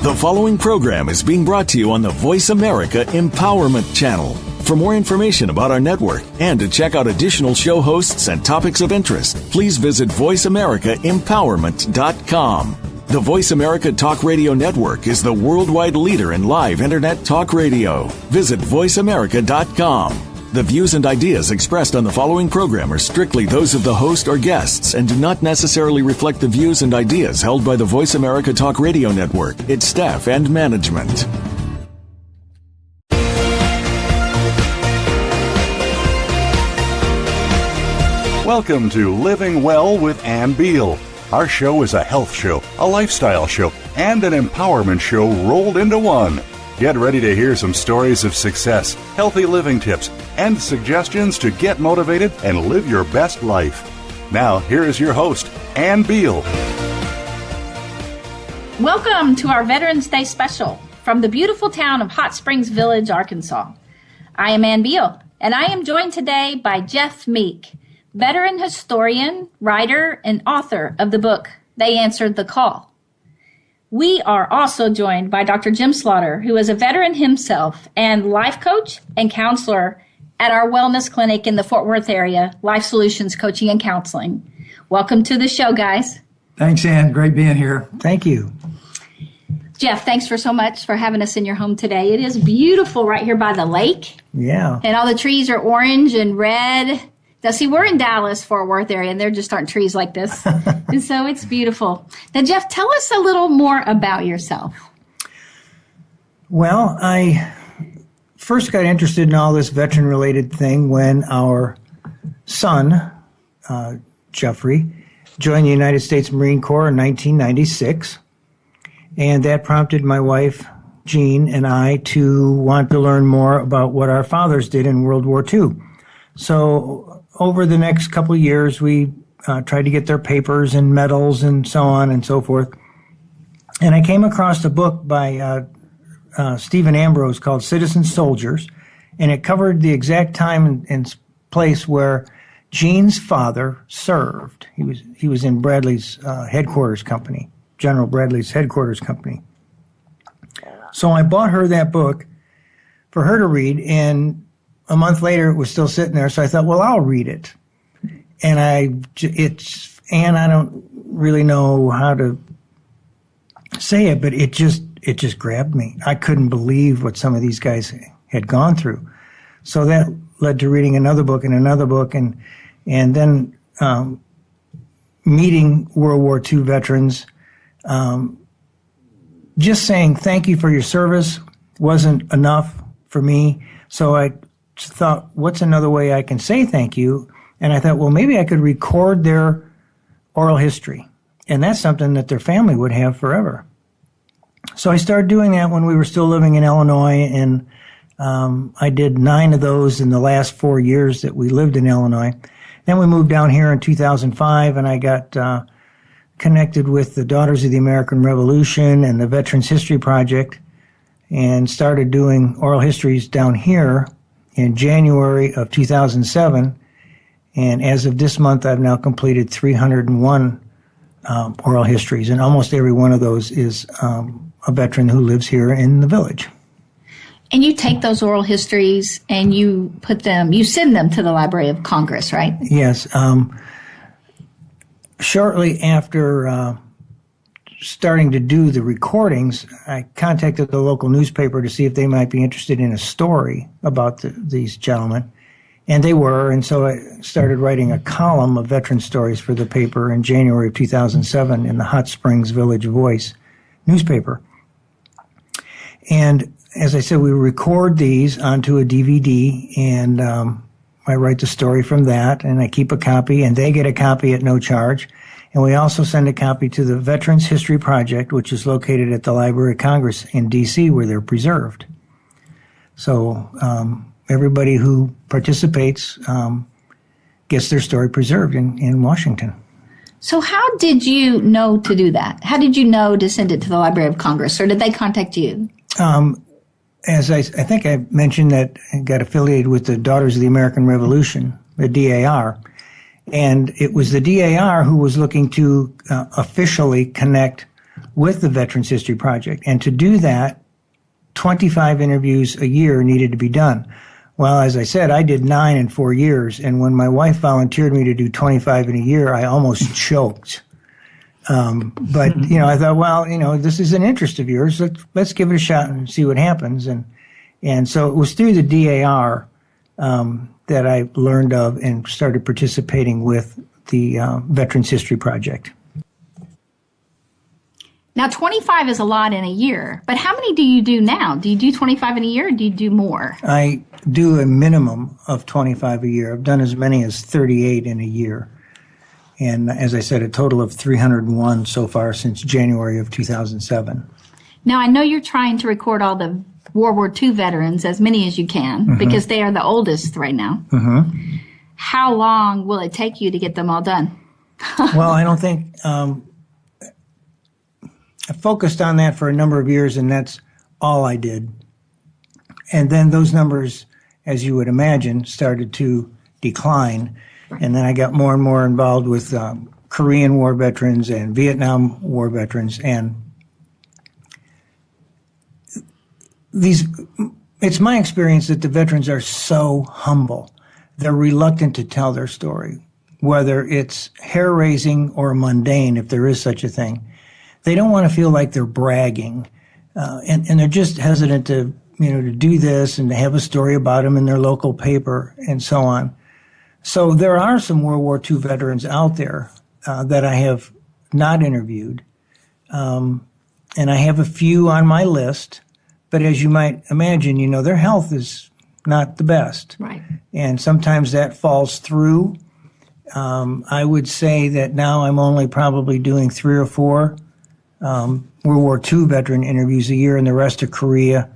The following program is being brought to you on the Voice America Empowerment Channel. For more information about our network and to check out additional show hosts and topics of interest, please visit voiceamericaempowerment.com. The Voice America Talk Radio Network is the worldwide leader in live Internet talk radio. Visit voiceamerica.com. The views and ideas expressed on the following program are strictly those of the host or guests and do not necessarily reflect the views and ideas held by the Voice America Talk Radio Network, its staff, and management. Welcome to Living Well with Ann Beal. Our show is a health show, a lifestyle show, and an empowerment show rolled into one. Get ready to hear some stories of success, healthy living tips, and suggestions to get motivated and live your best life. Now, here is your host, Ann Beal. Welcome to our Veterans Day special from the beautiful town of Hot Springs Village, Arkansas. I am Ann Beal, and I am joined today by Jeff Meek, veteran historian, writer, and author of the book, They Answered the Call. We are also joined by Dr. Jim Slaughter, who is a veteran himself and life coach and counselor at our wellness clinic in the Fort Worth area, Life Solutions Coaching and Counseling. Welcome to the show, guys. Thanks, Ann. Great being here. Thank you. Jeff, thanks so much for having us in your home today. It is beautiful right here by the lake. Yeah. And all the trees are orange and red. Now, see, we're in Dallas, Fort Worth area, and there just aren't trees like this. And so it's beautiful. Now, Jeff, tell us a little more about yourself. Well, I first got interested in all this veteran-related thing when our son, Jeffrey, joined the United States Marine Corps in 1996. And that prompted my wife, Jean, and I to want to learn more about what our fathers did in World War II. So over the next couple of years, we tried to get their papers and medals and so on and so forth. And I came across a book by Stephen Ambrose called Citizen Soldiers, and it covered the exact time and place where Gene's father served. He was in Bradley's headquarters company, General Bradley's headquarters company. So I bought her that book for her to read, and a month later, it was still sitting there, so I thought, well, I'll read it. And I don't really know how to say it, but it just grabbed me. I couldn't believe what some of these guys had gone through. So that led to reading another book, and then meeting World War II veterans. Just saying thank you for your service wasn't enough for me, so I thought, what's another way I can say thank you? And I thought, well, maybe I could record their oral history. And that's something that their family would have forever. So I started doing that when we were still living in Illinois, and I did 9 of those in the last 4 years that we lived in Illinois. Then we moved down here in 2005, and I got connected with the Daughters of the American Revolution and the Veterans History Project, and started doing oral histories down here in January of 2007, and as of this month, I've now completed 301 oral histories, and almost every one of those is a veteran who lives here in the village. And you take those oral histories and you send them to the Library of Congress, right? Yes. Shortly after starting to do the recordings, I contacted the local newspaper to see if they might be interested in a story about these gentlemen, and they were, and so I started writing a column of veteran stories for the paper in January of 2007 in the Hot Springs Village Voice newspaper. And as I said, we record these onto a DVD, and I write the story from that, and I keep a copy, and they get a copy at no charge. And we also send a copy to the Veterans History Project, which is located at the Library of Congress in D.C., where they're preserved. So everybody who participates gets their story preserved in Washington. So how did you know to do that? How did you know to send it to the Library of Congress, or did they contact you? As I think I mentioned that I got affiliated with the Daughters of the American Revolution, the DAR. And it was the DAR who was looking to officially connect with the Veterans History Project. And to do that, 25 interviews a year needed to be done. Well, as I said, I did 9 in 4 years. And when my wife volunteered me to do 25 in a year, I almost choked. But, I thought, well, this is an interest of yours. Let's give it a shot and see what happens. And so it was through the DAR that I learned of and started participating with the Veterans History Project. Now, 25 is a lot in a year, but how many do you do now? Do you do 25 in a year, or do you do more? I do a minimum of 25 a year. I've done as many as 38 in a year. And as I said, a total of 301 so far since January of 2007. Now, I know you're trying to record all the World War II veterans, as many as you can, because they are the oldest right now. Mm-hmm. How long will it take you to get them all done? Well, I don't think... I focused on that for a number of years, and that's all I did. And then those numbers, as you would imagine, started to decline. And then I got more and more involved with Korean War veterans and Vietnam War veterans. And it's my experience that the veterans are so humble. They're reluctant to tell their story, whether it's hair-raising or mundane, if there is such a thing. They don't want to feel like they're bragging, and they're just hesitant to do this and to have a story about them in their local paper and so on. So there are some World War II veterans out there that I have not interviewed, and I have a few on my list. But as you might imagine, their health is not the best, right? And sometimes that falls through. I would say that now I'm only probably doing 3 or 4. World War II veteran interviews a year, and the rest are Korea,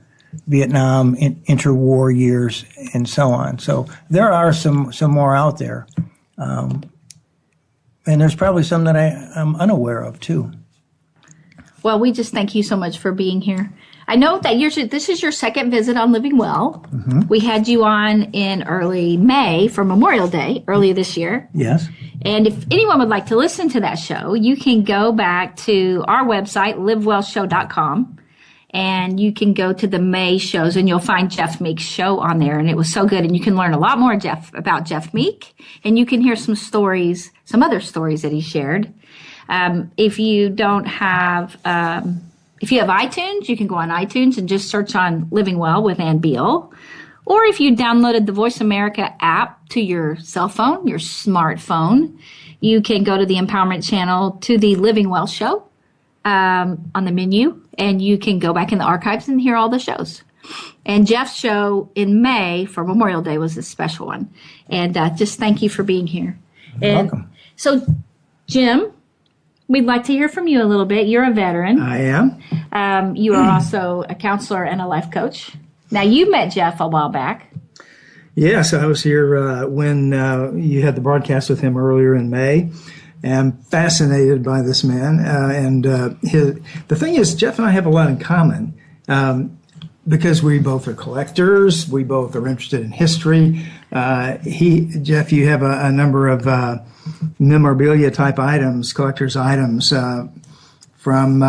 Vietnam, interwar years, and so on. So there are some more out there. And there's probably some that I'm unaware of, too. Well, we just thank you so much for being here. I know that this is your second visit on Living Well. Mm-hmm. We had you on in early May for Memorial Day, earlier this year. Yes. And if anyone would like to listen to that show, you can go back to our website, livewellshow.com, and you can go to the May shows, and you'll find Jeff Meek's show on there. And it was so good. And you can learn a lot more about Jeff Meek, and you can hear some other stories that he shared. If you have iTunes, you can go on iTunes and just search on Living Well with Ann Beal. Or if you downloaded the Voice America app to your cell phone, your smartphone, you can go to the Empowerment Channel to the Living Well show on the menu, and you can go back in the archives and hear all the shows. And Jeff's show in May for Memorial Day was a special one. And just thank you for being here. You're welcome. So, Jim, we'd like to hear from you a little bit. You're a veteran. I am. You are also a counselor and a life coach. Now, you met Jeff a while back. Yes, I was here when you had the broadcast with him earlier in May. I'm fascinated by this man. The thing is, Jeff and I have a lot in common because we both are collectors. We both are interested in history. Jeff, you have a number of memorabilia type items, collector's items from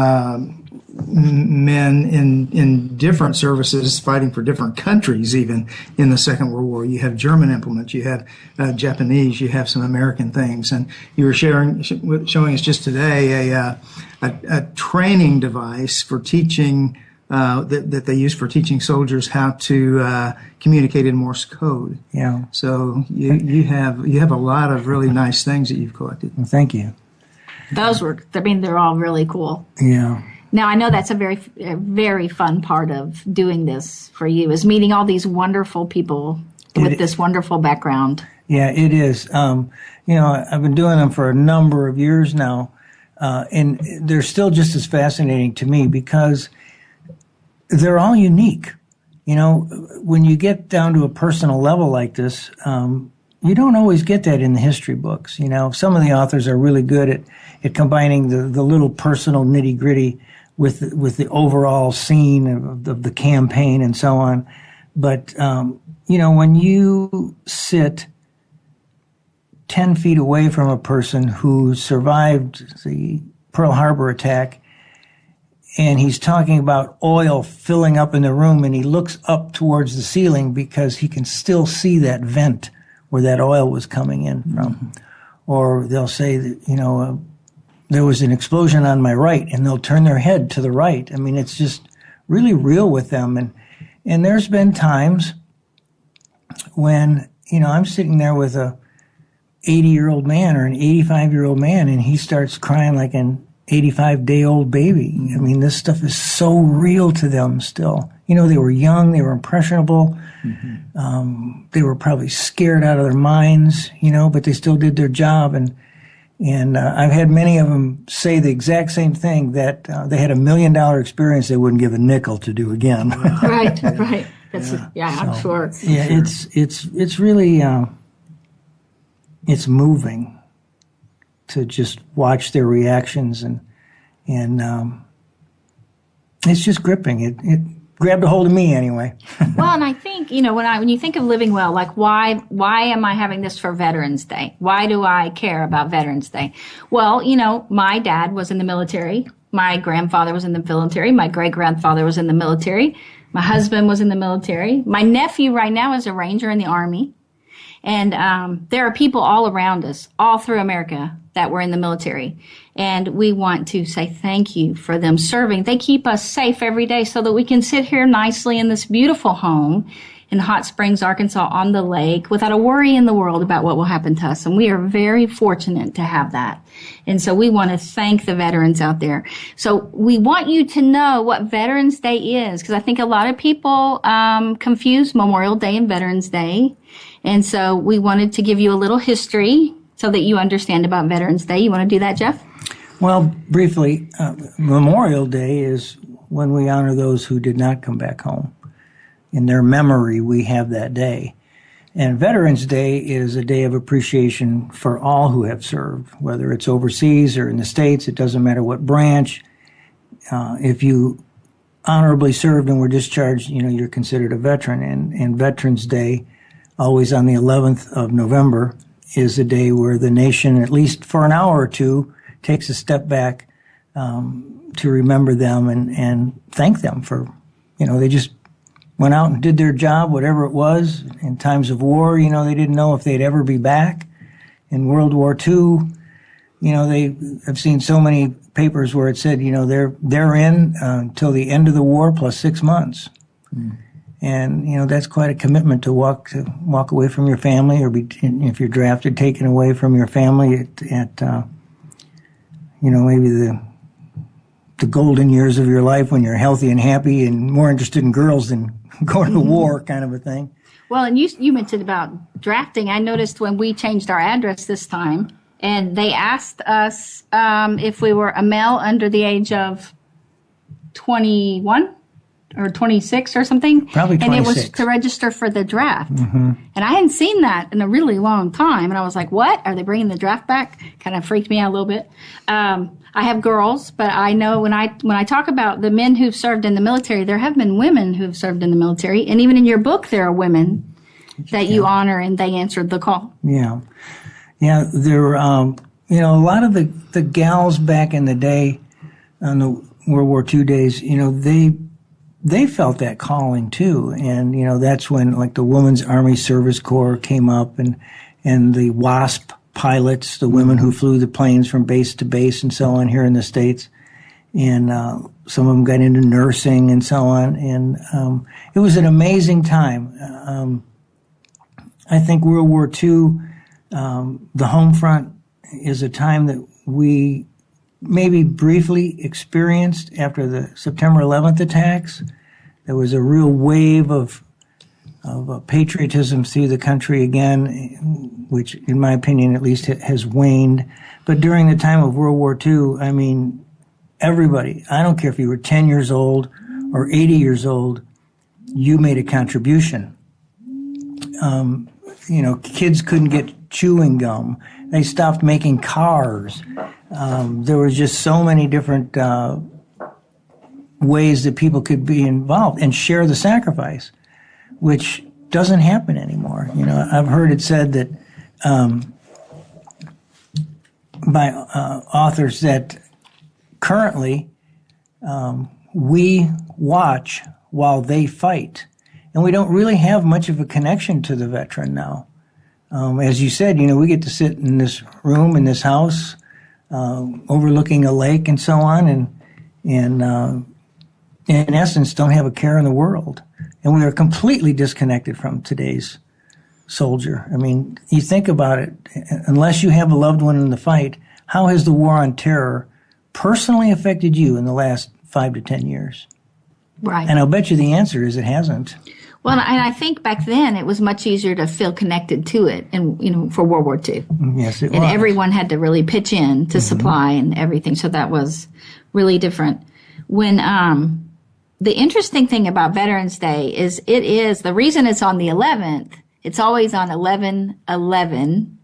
men in different services fighting for different countries, even in the Second World War. You have German implements, you have Japanese, you have some American things. And you were showing us just today a training device for teaching that they use for teaching soldiers how to communicate in Morse code. Yeah. So you have a lot of really nice things that you've collected. Well, thank you. They're all really cool. Yeah. Now, I know that's a very fun part of doing this for you, is meeting all these wonderful people with this wonderful background. Yeah, it is. I've been doing them for a number of years now, and they're still just as fascinating to me because they're all unique. When you get down to a personal level like this, you don't always get that in the history books. Some of the authors are really good at combining the little personal nitty-gritty with the overall scene of the campaign and so on. But, when you sit 10 feet away from a person who survived the Pearl Harbor attack and he's talking about oil filling up in the room, and he looks up towards the ceiling because he can still see that vent where that oil was coming in from. Mm-hmm. Or they'll say that, there was an explosion on my right, and they'll turn their head to the right. I mean, it's just really real with them. And there's been times when, I'm sitting there with a 80-year-old man or an 85-year-old man, and he starts crying like an 85-day-old baby. I mean, this stuff is so real to them still. They were young, they were impressionable, they were probably scared out of their minds, but they still did their job. And I've had many of them say the exact same thing, that they had $1 million experience they wouldn't give a nickel to do again. Right. That's I'm sure. Yeah, it's really it's moving to just watch their reactions, and it's just gripping. It grabbed a hold of me anyway. Well, and I think, when you think of living well, like why am I having this for Veterans Day? Why do I care about Veterans Day? Well, my dad was in the military. My grandfather was in the military. My great-grandfather was in the military. My husband was in the military. My nephew right now is a Ranger in the Army. And there are people all around us, all through America, that were in the military. And we want to say thank you for them serving. They keep us safe every day so that we can sit here nicely in this beautiful home in Hot Springs, Arkansas, on the lake, without a worry in the world about what will happen to us. And we are very fortunate to have that. And so we want to thank the veterans out there. So we want you to know what Veterans Day is, because I think a lot of people confuse Memorial Day and Veterans Day. And so we wanted to give you a little history so that you understand about Veterans Day. You want to do that, Jeff? Well, briefly, Memorial Day is when we honor those who did not come back home. In their memory, we have that day. And Veterans Day is a day of appreciation for all who have served, whether it's overseas or in the States. It doesn't matter what branch. If you honorably served and were discharged, you're considered a veteran. And Veterans Day, always on the 11th of November, is a day where the nation, at least for an hour or two, takes a step back to remember them and thank them for, they just went out and did their job, whatever it was. In times of war, they didn't know if they'd ever be back. In World War II, I've seen so many papers where it said, they're in until the end of the war plus 6 months. Mm. And, that's quite a commitment to walk away from your family, or if you're drafted, taken away from your family at maybe the golden years of your life when you're healthy and happy and more interested in girls than going to war, kind of a thing. Well, and you mentioned about drafting. I noticed when we changed our address this time, and they asked us if we were a male under the age of 21 or 26 or something. Probably 26. And it was to register for the draft. Mm-hmm. And I hadn't seen that in a really long time. And I was like, what? Are they bringing the draft back? Kind of freaked me out a little bit. I have girls, but I know when I talk about the men who've served in the military, there have been women who've served in the military. And even in your book, there are women that you honor, and they answered the call. Yeah. Yeah, there were, a lot of the gals back in the day on the World War II days, they felt that calling too. And, that's when like the Women's Army Service Corps came up, and the WASP pilots, the women who flew the planes from base to base and so on here in the States. And some of them got into nursing and so on. And it was an amazing time. I think World War II, the home front, is a time that we maybe briefly experienced after the September 11th attacks. There was a real wave of patriotism through the country again, which, in my opinion, at least has waned. But during the time of World War II, I mean, everybody, I don't care if you were 10 years old or 80 years old, you made a contribution. Kids couldn't get chewing gum. They stopped making cars. There was just so many different ways that people could be involved and share the sacrifice, which doesn't happen anymore. I've heard it said that by authors that currently We watch while they fight. And we don't really have much of a connection to the veteran now. As you said, we get to sit in this room, in this house, overlooking a lake and so on, and in essence don't have a care in the world. And we are completely disconnected from today's soldier. I mean, you think about it, unless you have a loved one in the fight, how has the war on terror personally affected you in the last 5 to 10 years? Right. And I'll bet you the answer is it hasn't. Well, and I think back then it was much easier to feel connected to it, and for World War II. Yes, it was. And everyone had to really pitch in to supply and everything, so that was really different. When the interesting thing about Veterans Day is the reason it's on the 11th. It's always on 11/11,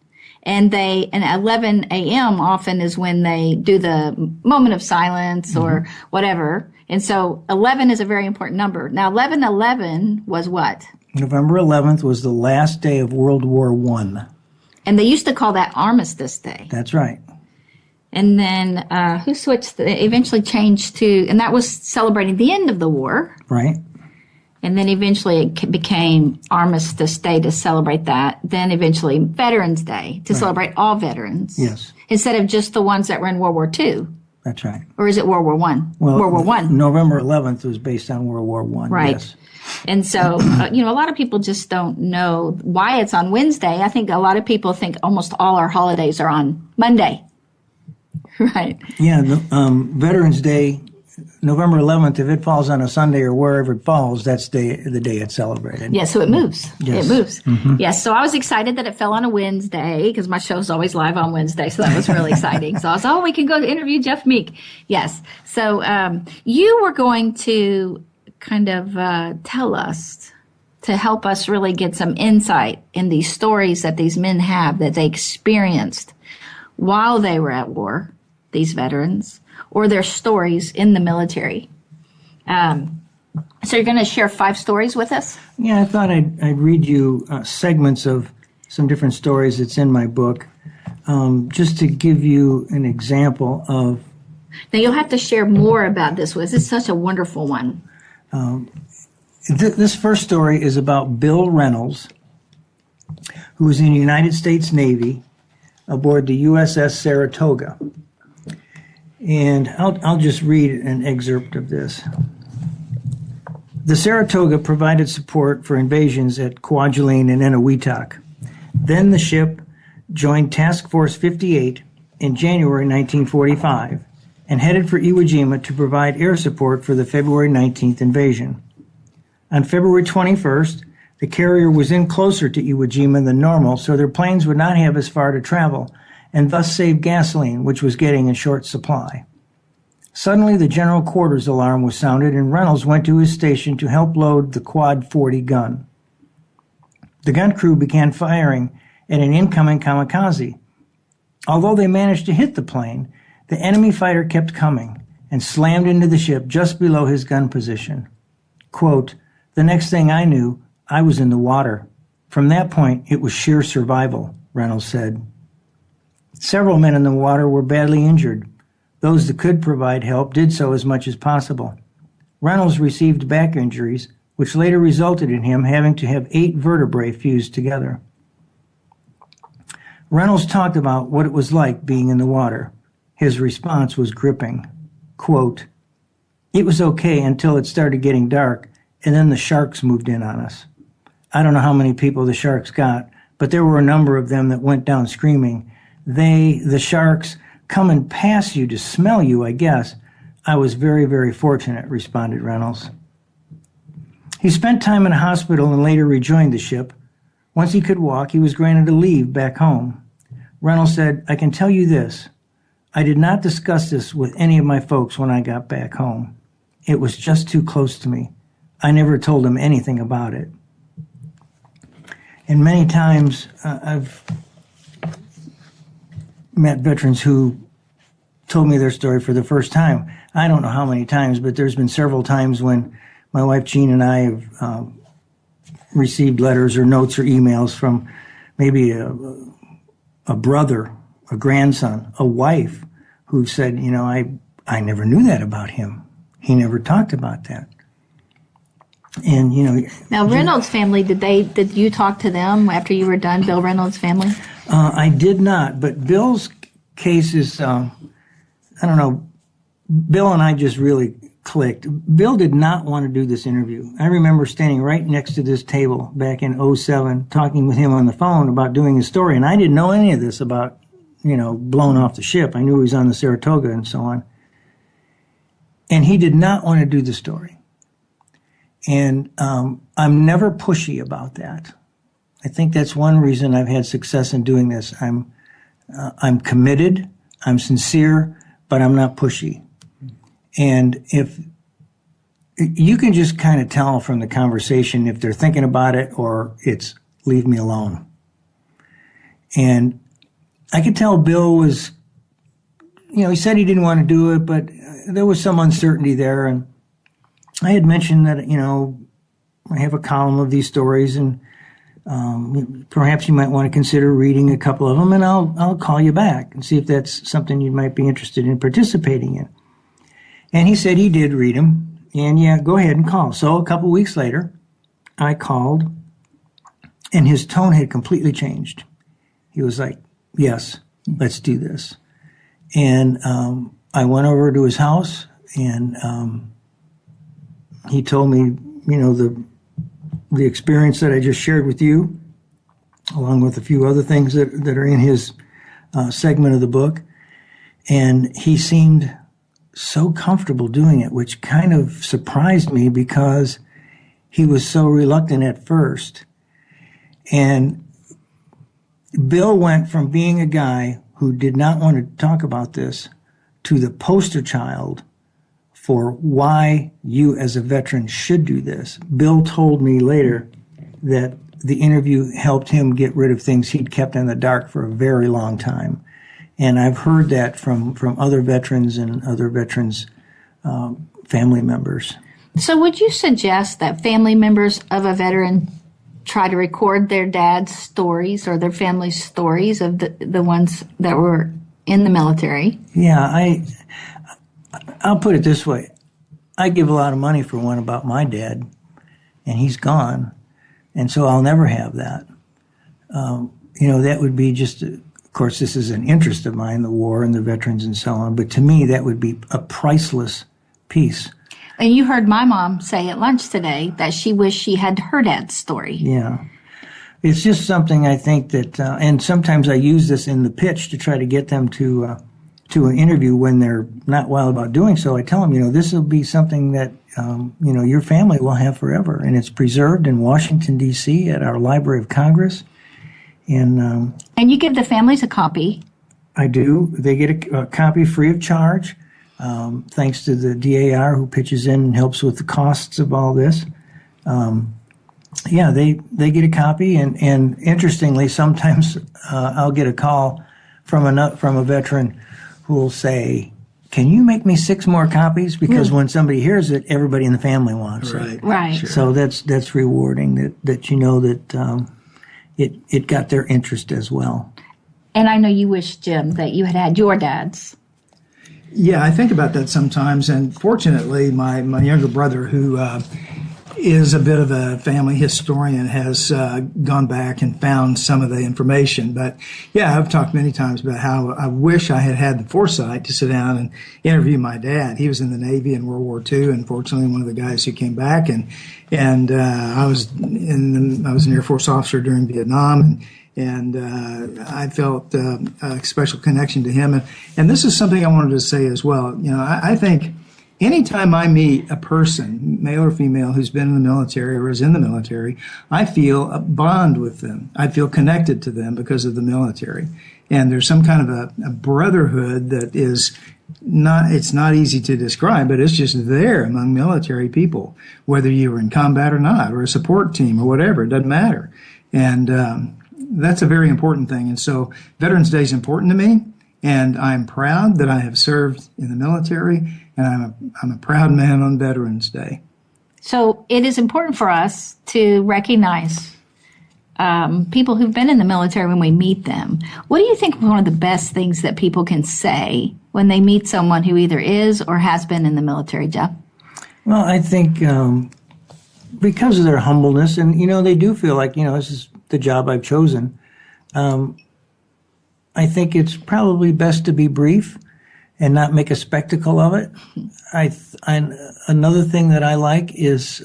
and 11 a.m. often is when they do the moment of silence or whatever. And so 11 is a very important number. Now, 11/11 was what? November 11th was the last day of World War I. And they used to call that Armistice Day. That's right. And then who switched? They eventually changed to, and that was celebrating the end of the war. Right. And then eventually it became Armistice Day to celebrate that. Then eventually Veterans Day to celebrate all veterans. Yes. Instead of just the ones that were in World War II. That's right. Or is it World War I? Well, World War I. November 11th was based on World War I. Right. Yes. And so, a lot of people just don't know why it's on Wednesday. I think a lot of people think almost all our holidays are on Monday. Right. Yeah, Veterans Day, November 11th, if it falls on a Sunday or wherever it falls, that's the day it's celebrated. Yeah, so it moves. Yes. It moves. Mm-hmm. Yes, so I was excited that it fell on a Wednesday because my show's always live on Wednesday, so that was really exciting. So I was, we can go interview Jeff Meek. Yes. So you were going to kind of tell us, to help us really get some insight in these stories that these men have that they experienced while they were at war, these veterans, or their stories in the military. So you're going to share 5 stories with us? Yeah, I thought I'd read you segments of some different stories that's in my book, just to give you an example of... Now you'll have to share more about this. This is such a wonderful one. This first story is about Bill Reynolds, who was in the United States Navy aboard the USS Saratoga. And I'll just read an excerpt of this. The Saratoga provided support for invasions at Kwajalein and Eniwetok. Then the ship joined Task Force 58 in January 1945 and headed for Iwo Jima to provide air support for the February 19th invasion. On February 21st, the carrier was in closer to Iwo Jima than normal, so their planes would not have as far to travel, and thus save gasoline, which was getting in short supply. Suddenly, the general quarters alarm was sounded, and Reynolds went to his station to help load the Quad 40 gun. The gun crew began firing at an incoming kamikaze. Although they managed to hit the plane, the enemy fighter kept coming and slammed into the ship just below his gun position. Quote, "The next thing I knew, I was in the water. From that point, it was sheer survival," Reynolds said. Several men in the water were badly injured. Those that could provide help did so as much as possible. Reynolds received back injuries, which later resulted in him having to have 8 vertebrae fused together. Reynolds talked about what it was like being in the water. His response was gripping. Quote, "It was okay until it started getting dark, and then the sharks moved in on us. I don't know how many people the sharks got, but there were a number of them that went down screaming. The sharks, come and pass you to smell you, I guess. I was very, very fortunate," responded Reynolds. He spent time in a hospital and later rejoined the ship. Once he could walk, he was granted a leave back home. Reynolds said, "I can tell you this. I did not discuss this with any of my folks when I got back home. It was just too close to me. I never told them anything about it." And many times I've met veterans who told me their story for the first time. I don't know how many times, but there's been several times when my wife Jean and I have received letters or notes or emails from maybe a brother, a grandson, a wife who said, I never knew that about him. he never talked about that. And, Now, Reynolds family, did you talk to them after you were done, Bill Reynolds' family? I did not, but Bill's case is, I don't know, Bill and I just really clicked. Bill did not want to do this interview. I remember standing right next to this table back in '07, talking with him on the phone about doing his story, and I didn't know any of this about, blown off the ship. I knew he was on the Saratoga and so on. And he did not want to do the story. And I'm never pushy about that. I think that's one reason I've had success in doing this. I'm committed, I'm sincere, but I'm not pushy. And if you can just kind of tell from the conversation if they're thinking about it or it's leave me alone. And I could tell Bill was, he said he didn't want to do it, but there was some uncertainty there. And I had mentioned that, I have a column of these stories and perhaps you might want to consider reading a couple of them, and I'll call you back and see if that's something you might be interested in participating in. And he said he did read them, and yeah, go ahead and call. So a couple weeks later, I called, and his tone had completely changed. He was like, yes, let's do this. And I went over to his house, and he told me, the experience that I just shared with you, along with a few other things that are in his segment of the book. And he seemed so comfortable doing it, which kind of surprised me because he was so reluctant at first. And Bill went from being a guy who did not want to talk about this to the poster child for why you as a veteran should do this. Bill told me later that the interview helped him get rid of things he'd kept in the dark for a very long time. And I've heard that from other veterans and other veterans' family members. So would you suggest that family members of a veteran try to record their dad's stories or their family's stories of the ones that were in the military? Yeah, I'll put it this way. I give a lot of money for one about my dad, and he's gone, and so I'll never have that. That would be just, of course, this is an interest of mine, the war and the veterans and so on, but to me that would be a priceless piece. And you heard my mom say at lunch today that she wished she had her dad's story. Yeah. It's just something I think that, and sometimes I use this in the pitch to try to get them to an interview when they're not wild about doing so. I tell them, this will be something that, your family will have forever. And it's preserved in Washington, D.C. at our Library of Congress. And you give the families a copy. I do. They get a copy free of charge, thanks to the DAR who pitches in and helps with the costs of all this. They get a copy. And interestingly, sometimes I'll get a call from a veteran who will say, can you make me 6 more copies? Because when somebody hears it, everybody in the family wants it. Right. Sure. So that's rewarding that it got their interest as well. And I know you wish, Jim, that you had your dad's. Yeah, I think about that sometimes. And fortunately, my younger brother, who is a bit of a family historian, has gone back and found some of the information. But yeah, I've talked many times about how I wish I had the foresight to sit down and interview my dad. He was in the Navy in World War II, and fortunately, one of the guys who came back. And I was an Air Force officer during Vietnam, and I felt a special connection to him. And this is something I wanted to say as well. I think anytime I meet a person, male or female, who's been in the military or is in the military, I feel a bond with them. I feel connected to them because of the military. And there's some kind of a brotherhood that is it's not easy to describe, but it's just there among military people, whether you were in combat or not, or a support team or whatever, it doesn't matter. And that's a very important thing. And so Veterans Day is important to me, and I'm proud that I have served in the military, and I'm a proud man on Veterans Day. So it is important for us to recognize people who've been in the military when we meet them. What do you think is one of the best things that people can say when they meet someone who either is or has been in the military, Jeff? Well, I think because of their humbleness, and they do feel like this is the job I've chosen. I think it's probably best to be brief and not make a spectacle of it. Another thing that I like is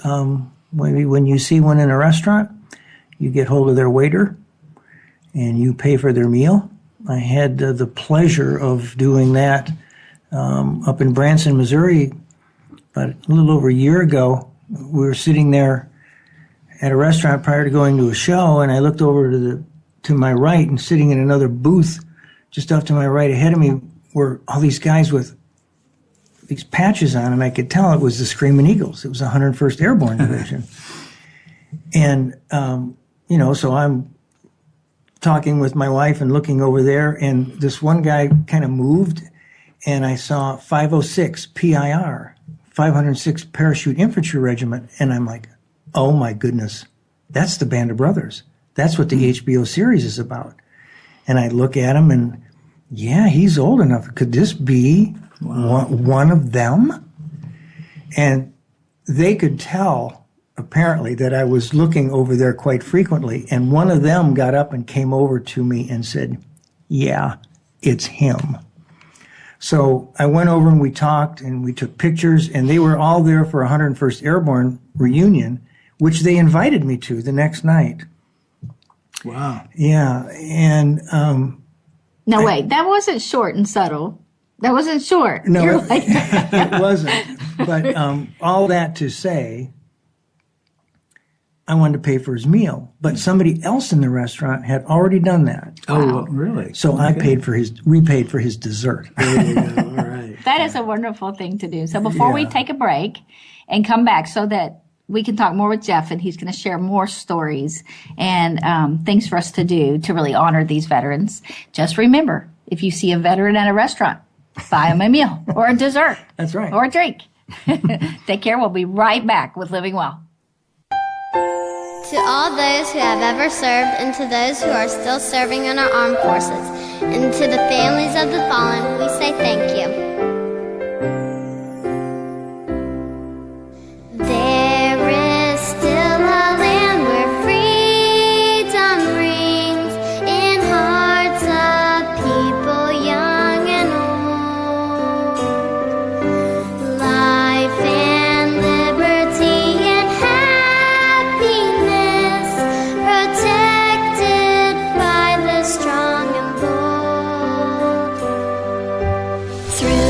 maybe when you see one in a restaurant, you get hold of their waiter and you pay for their meal. I had the pleasure of doing that up in Branson, Missouri, about a little over a year ago. We were sitting there at a restaurant prior to going to a show, and I looked over to my right, and sitting in another booth just off to my right ahead of me were all these guys with these patches on, and I could tell it was the Screaming Eagles. It was the 101st Airborne Division. And, so I'm talking with my wife and looking over there, and this one guy kind of moved, and I saw 506 PIR, 506 Parachute Infantry Regiment, and I'm like, oh my goodness, that's the Band of Brothers. That's what the HBO series is about. And I look at him, and yeah, he's old enough. Could this be one of them? And they could tell, apparently, that I was looking over there quite frequently. And one of them got up and came over to me and said, yeah, it's him. So I went over and we talked and we took pictures, and they were all there for 101st Airborne reunion, which they invited me to the next night. Wow. Yeah. And no, wait, that wasn't short and subtle. That wasn't short. No, it wasn't. But all that to say, I wanted to pay for his meal, but somebody else in the restaurant had already done that. Oh, really? So I repaid for his dessert. There you go. All right. That is a wonderful thing to do. So before we take a break and come back so that we can talk more with Jeff, and he's going to share more stories and things for us to do to really honor these veterans. Just remember, if you see a veteran at a restaurant, buy them a meal or a dessert. That's right. Or a drink. Take care. We'll be right back with Living Well. To all those who have ever served, and to those who are still serving in our armed forces, and to the families of the fallen, we say thank you. There is still a land where freedom rings in hearts of people young and old. Life and liberty and happiness protected by the strong and bold. Through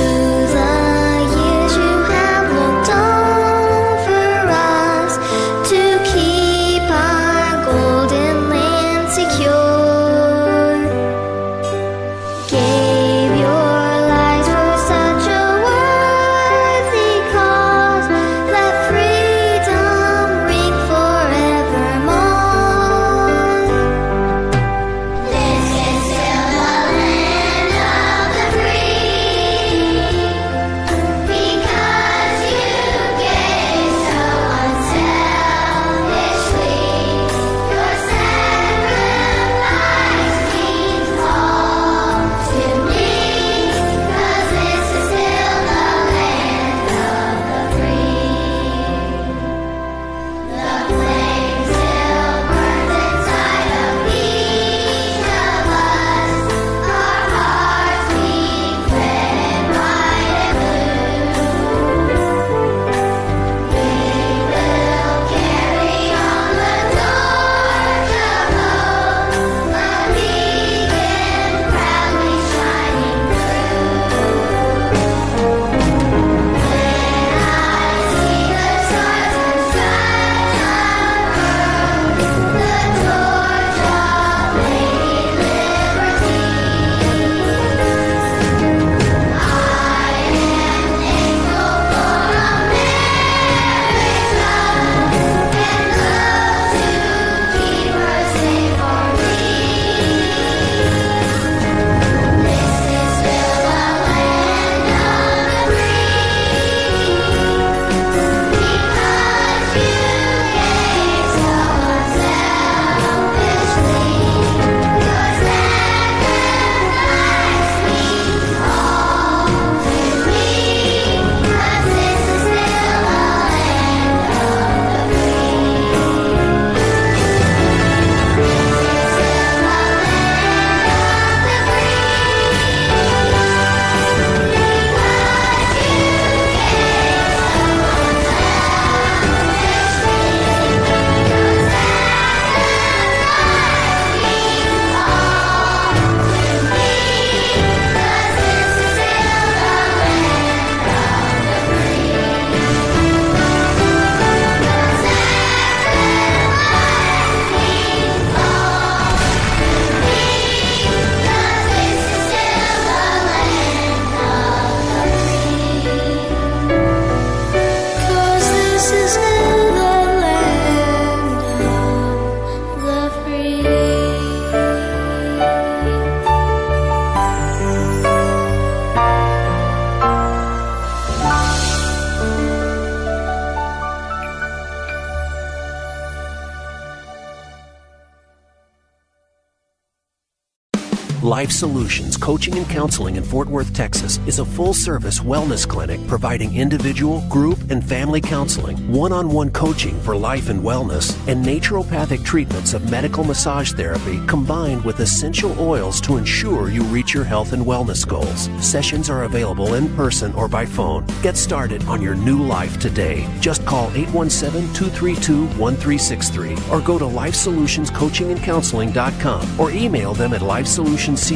Life Solutions Coaching and Counseling in Fort Worth, Texas is a full-service wellness clinic providing individual, group, and family counseling, one-on-one coaching for life and wellness, and naturopathic treatments of medical massage therapy combined with essential oils to ensure you reach your health and wellness goals. Sessions are available in person or by phone. Get started on your new life today. Just call 817-232-1363 or go to LifeSolutionsCoachingandCounseling.com or email them at LifeSolutionsCC@yahoo.com. You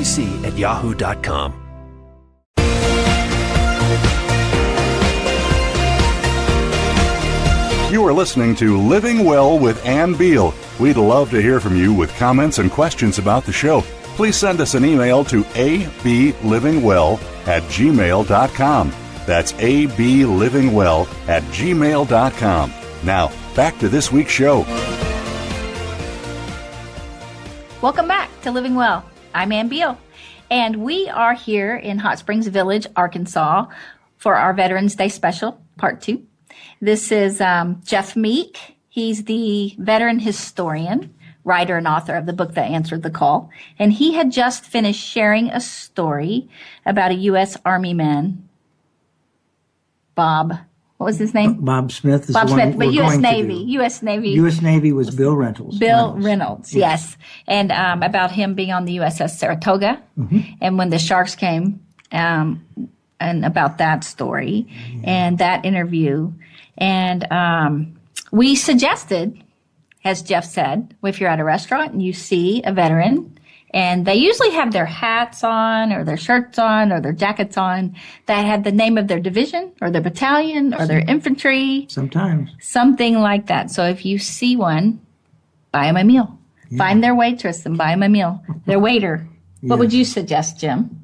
are listening to Living Well with Ann Beal. We'd love to hear from you with comments and questions about the show. Please send us an email to ablivingwell@gmail.com. That's ablivingwell@gmail.com. Now, back to this week's show. Welcome back to Living Well. I'm Ann Beal, and we are here in Hot Springs Village, Arkansas, for our Veterans Day Special, Part 2. This is Jeff Meek. He's the veteran historian, writer and author of the book that answered the call, and he had just finished sharing a story about a U.S. Army man, Bob. What was his name? Bob Smith. Bob Smith, but U.S. Navy. U.S. Navy. U.S. Navy was Bill Reynolds. Bill Reynolds, yes. And about him being on the USS Saratoga, and when the sharks came, and about that story and that interview. And we suggested, as Jeff said, if you're at a restaurant and you see a veteran, and they usually have their hats on or their shirts on or their jackets on that had the name of their division or their battalion or their infantry. Sometimes. Something like that. So if you see one, buy them a meal. Yeah. Find their waitress and buy them a meal. Their waiter. What would you suggest, Jim?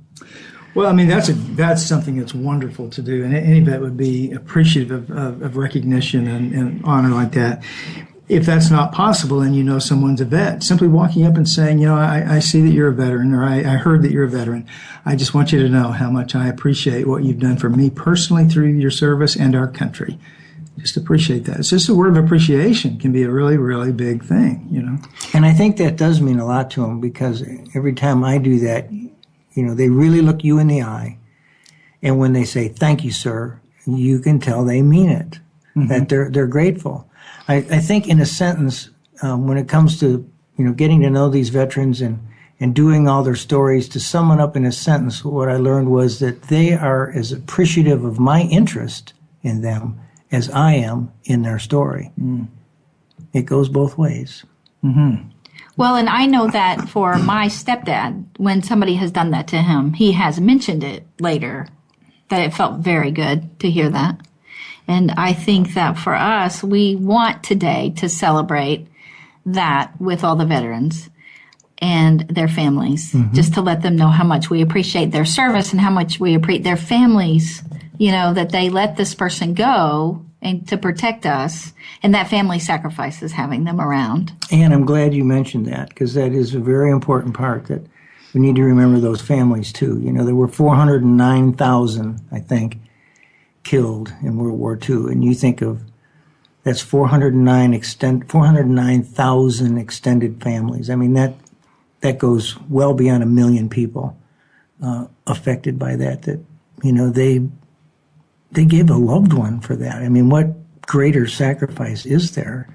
Well, I mean, that's something that's wonderful to do, and any vet would be appreciative of recognition and honor like that. If that's not possible and you know someone's a vet, simply walking up and saying, I see that you're a veteran, or I heard that you're a veteran. I just want you to know how much I appreciate what you've done for me personally through your service and our country. Just appreciate that. It's just a word of appreciation can be a really, really big thing, And I think that does mean a lot to them, because every time I do that, they really look you in the eye. And when they say, "Thank you, sir," you can tell they mean it, that they're grateful. I think in a sentence, when it comes to, getting to know these veterans and doing all their stories, to sum it up in a sentence, what I learned was that they are as appreciative of my interest in them as I am in their story. It goes both ways. Well, and I know that for my stepdad, when somebody has done that to him, he has mentioned it later, that it felt very good to hear that. And I think that for us, we want today to celebrate that with all the veterans and their families, just to let them know how much we appreciate their service and how much we appreciate their families, that they let this person go and to protect us, and that family sacrifices having them around. And I'm glad you mentioned that, because that is a very important part, that we need to remember those families too. there were 409,000, I think, killed in World War II, and you think of that's 409,000 extended families. I mean, that goes well beyond 1 million people affected by that. They gave a loved one for that. I mean, what greater sacrifice is there?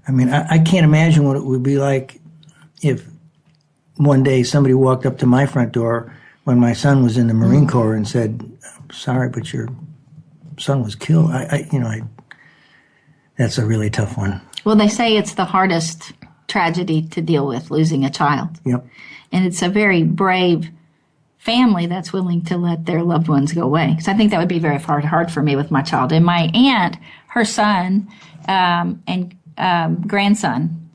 I mean, I can't imagine what it would be like if one day somebody walked up to my front door when my son was in the Marine Corps and said, "Sorry, but your son was killed." That's a really tough one. Well, they say it's the hardest tragedy to deal with, losing a child. Yep. And it's a very brave family that's willing to let their loved ones go away. Because I think that would be very hard for me with my child. And my aunt, her son and grandson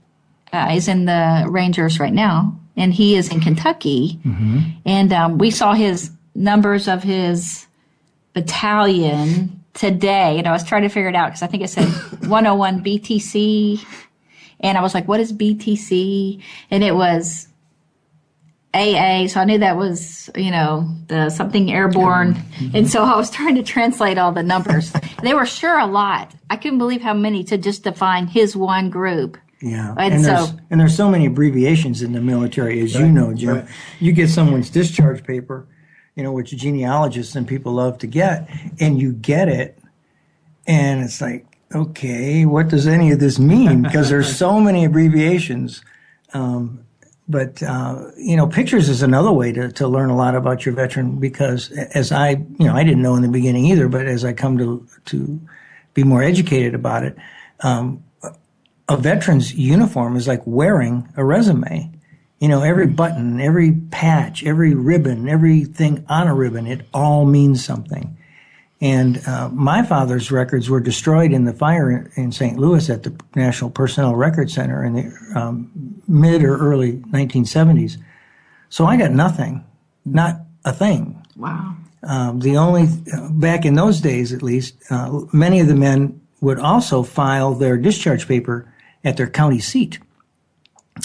is in the Rangers right now, and he is in Kentucky. And we saw his numbers of his battalion today, and I was trying to figure it out because I think it said 101 BTC, and I was like, what is BTC? And it was AA, so I knew that was, the something airborne. And so I was trying to translate all the numbers. They were sure a lot. I couldn't believe how many to just define his one group. Yeah, And there's so many abbreviations in the military, as you know, Jim. Right. You get someone's discharge paper, which genealogists and people love to get, and you get it, and it's like, okay, what does any of this mean? Because there's so many abbreviations. But pictures is another way to learn a lot about your veteran, because as I didn't know in the beginning either, but as I come to be more educated about it, a veteran's uniform is like wearing a resume. Every button, every patch, every ribbon, everything on a ribbon, it all means something. And my father's records were destroyed in the fire in St. Louis at the National Personnel Record Center in the mid or early 1970s. So I got nothing, not a thing. Wow. Back in those days at least, many of the men would also file their discharge paper at their county seat.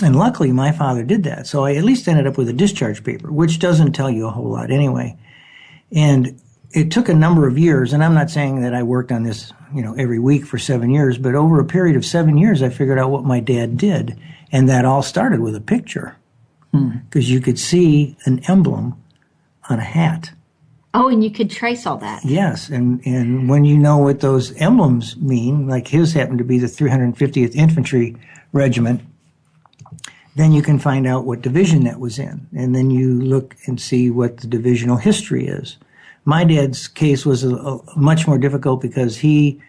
And luckily my father did that. So I at least ended up with a discharge paper, which doesn't tell you a whole lot anyway. And it took a number of years, and I'm not saying that I worked on this, every week for 7 years, but over a period of 7 years, I figured out what my dad did. And that all started with a picture, because you could see an emblem on a hat. Oh, and you could trace all that. Yes, and when you know what those emblems mean, like his happened to be the 350th Infantry Regiment, then you can find out what division that was in. And then you look and see what the divisional history is. My dad's case was much more difficult because he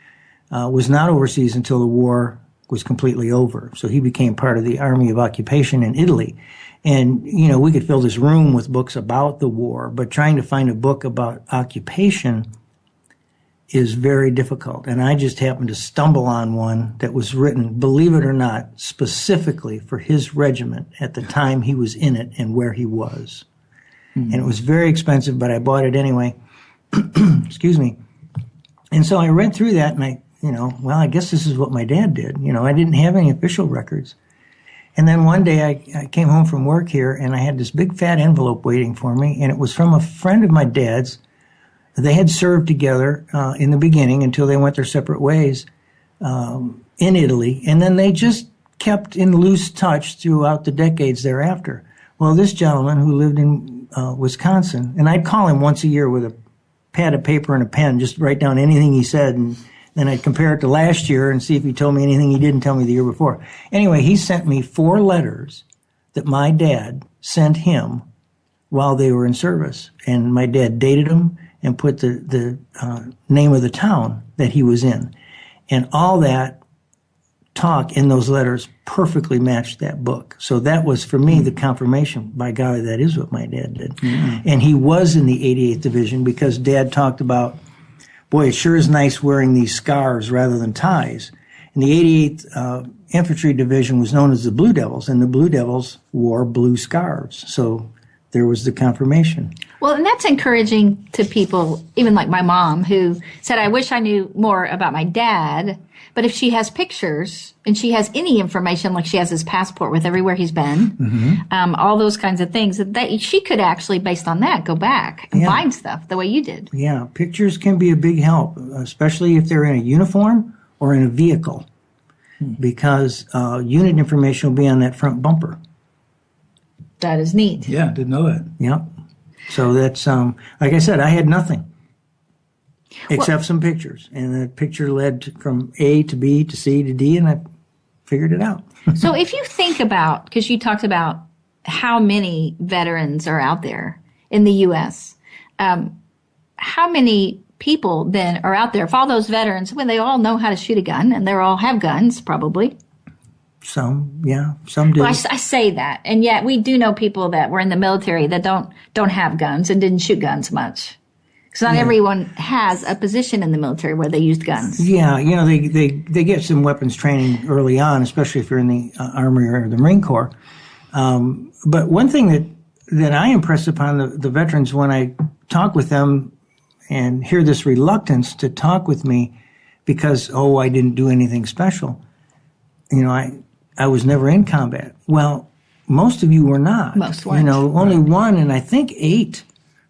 was not overseas until the war was completely over. So he became part of the Army of Occupation in Italy. And, we could fill this room with books about the war, but trying to find a book about occupation is very difficult. And I just happened to stumble on one that was written, believe it or not, specifically for his regiment at the time he was in it and where he was. And it was very expensive, but I bought it anyway. Excuse me. And so I read through that and I guess this is what my dad did. I didn't have any official records. And then one day I came home from work here and I had this big fat envelope waiting for me, and it was from a friend of my dad's. They had served together in the beginning until they went their separate ways in Italy, and then they just kept in loose touch throughout the decades thereafter. Well, this gentleman who lived in Wisconsin, and I'd call him once a year with a pad of paper and a pen, just write down anything he said, and then I'd compare it to last year and see if he told me anything he didn't tell me the year before. Anyway, he sent me 4 letters that my dad sent him while they were in service, and my dad dated them and put the name of the town that he was in. And all that talk in those letters perfectly matched that book. So that was, for me, the confirmation. By golly, that is what my dad did. Mm-hmm. And he was in the 88th Division because Dad talked about, boy, it sure is nice wearing these scarves rather than ties. And the 88th Infantry Division was known as the Blue Devils, and the Blue Devils wore blue scarves. So there was the confirmation. Well, and that's encouraging to people, even like my mom, who said, I wish I knew more about my dad. But if she has pictures and she has any information, like she has his passport with everywhere he's been, all those kinds of things, that she could actually, based on that, go back and find stuff the way you did. Yeah, pictures can be a big help, especially if they're in a uniform or in a vehicle, because unit information will be on that front bumper. That is neat. Yeah, didn't know that. Yep. So that's, like I said, I had nothing except some pictures. And the picture led from A to B to C to D, and I figured it out. So if you think about, because you talked about how many veterans are out there in the U.S., how many people then are out there, if all those veterans, when they all know how to shoot a gun, and they all have guns, probably. Some, yeah, some do. Well, I say that, and yet we do know people that were in the military that don't have guns and didn't shoot guns much. Because not everyone has a position in the military where they used guns. Yeah, they get some weapons training early on, especially if you're in the Army or the Marine Corps. But one thing that I impress upon the veterans when I talk with them and hear this reluctance to talk with me because, I didn't do anything special. I was never in combat. Well, most of you were not. Most weren't. Only 1, and I think 8,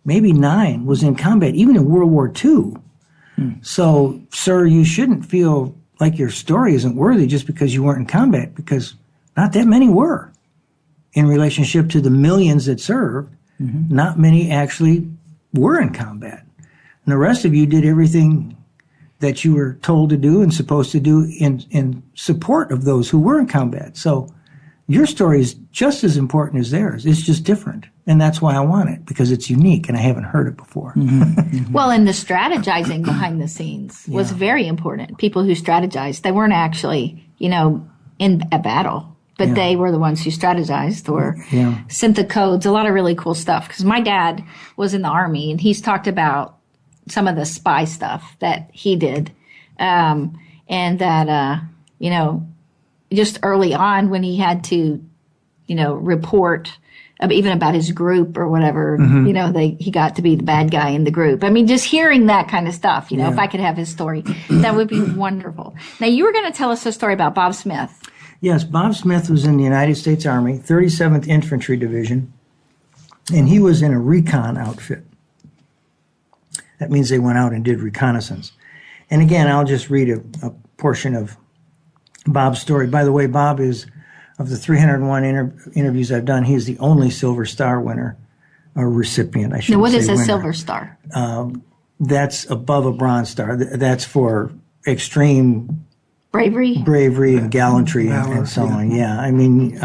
maybe 9 was in combat, even in World War II. So, sir, you shouldn't feel, like your story isn't worthy just because you weren't in combat, because not that many were. In relationship to the millions that served, not many actually were in combat. And the rest of you did everything that you were told to do and supposed to do in support of those who were in combat. So your story is just as important as theirs. It's just different. And that's why I want it, because it's unique and I haven't heard it before. Well, and the strategizing behind the scenes was very important. People who strategized, they weren't actually, in a battle, but they were the ones who strategized or sent the codes, a lot of really cool stuff. Because my dad was in the Army, and he's talked about some of the spy stuff that he did. And that, just early on when he had to, report even about his group or whatever, he got to be the bad guy in the group. I mean, just hearing that kind of stuff, if I could have his story, that would be wonderful. Now, you were going to tell us a story about Bob Smith. Yes, Bob Smith was in the United States Army, 37th Infantry Division, and he was in a recon outfit. That means they went out and did reconnaissance. And again, I'll just read a portion of Bob's story. By the way, Bob is, of the 301 interviews I've done, he is the only Silver Star winner, or recipient, I should say. Now, what is a winner. Silver Star? That's above a Bronze Star. That's for extreme bravery and gallantry and so on. Yeah, I mean,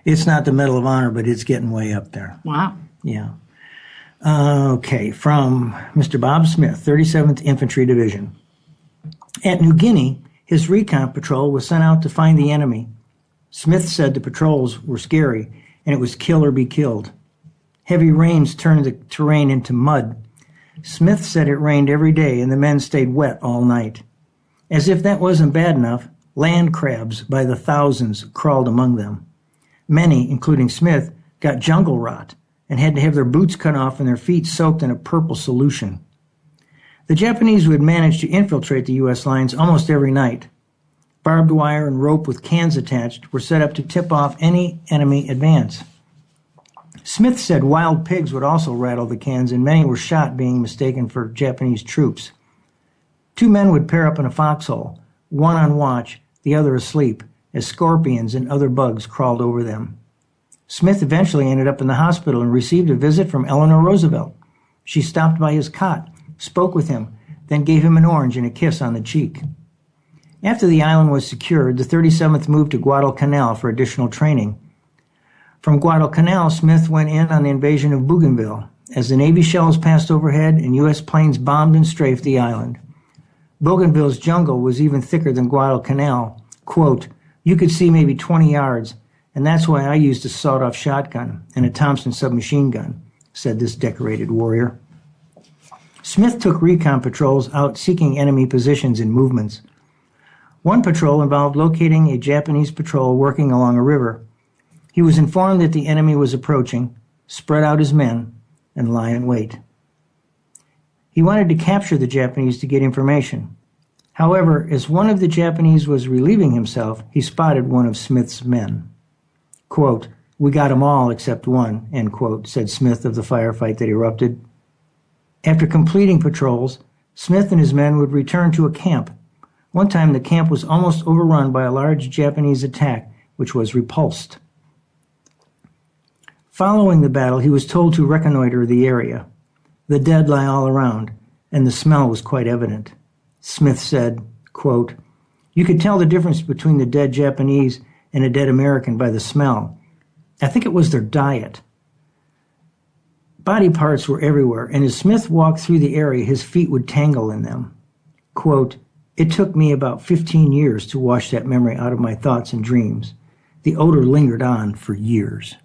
it's not the Medal of Honor, but it's getting way up there. Wow. Yeah. Okay, from Mr. Bob Smith, 37th Infantry Division. At New Guinea, his recon patrol was sent out to find the enemy. Smith said the patrols were scary, and it was kill or be killed. Heavy rains turned the terrain into mud. Smith said it rained every day, and the men stayed wet all night. As if that wasn't bad enough, land crabs by the thousands crawled among them. Many, including Smith, got jungle rot and had to have their boots cut off and their feet soaked in a purple solution. The Japanese would manage to infiltrate the U.S. lines almost every night. Barbed wire and rope with cans attached were set up to tip off any enemy advance. Smith said wild pigs would also rattle the cans, and many were shot being mistaken for Japanese troops. 2 men would pair up in a foxhole, one on watch, the other asleep, as scorpions and other bugs crawled over them. Smith eventually ended up in the hospital and received a visit from Eleanor Roosevelt. She stopped by his cot, spoke with him, then gave him an orange and a kiss on the cheek. After the island was secured, the 37th moved to Guadalcanal for additional training. From Guadalcanal, Smith went in on the invasion of Bougainville, as the Navy shells passed overhead and U.S. planes bombed and strafed the island. Bougainville's jungle was even thicker than Guadalcanal. Quote, you could see maybe 20 yards, and that's why I used a sawed-off shotgun and a Thompson submachine gun, said this decorated warrior. Smith took recon patrols out seeking enemy positions and movements. One patrol involved locating a Japanese patrol working along a river. He was informed that the enemy was approaching, spread out his men, and lie in wait. He wanted to capture the Japanese to get information. However, as one of the Japanese was relieving himself, he spotted one of Smith's men. Quote, we got 'em all except one, end quote, said Smith of the firefight that erupted. After completing patrols, Smith and his men would return to a camp. One time the camp was almost overrun by a large Japanese attack, which was repulsed. Following the battle, he was told to reconnoiter the area. The dead lie all around, and the smell was quite evident. Smith said, quote, you could tell the difference between the dead Japanese and a dead American by the smell. I think it was their diet. Body parts were everywhere, and as Smith walked through the area, his feet would tangle in them. Quote, it took me about 15 years to wash that memory out of my thoughts and dreams. The odor lingered on for years.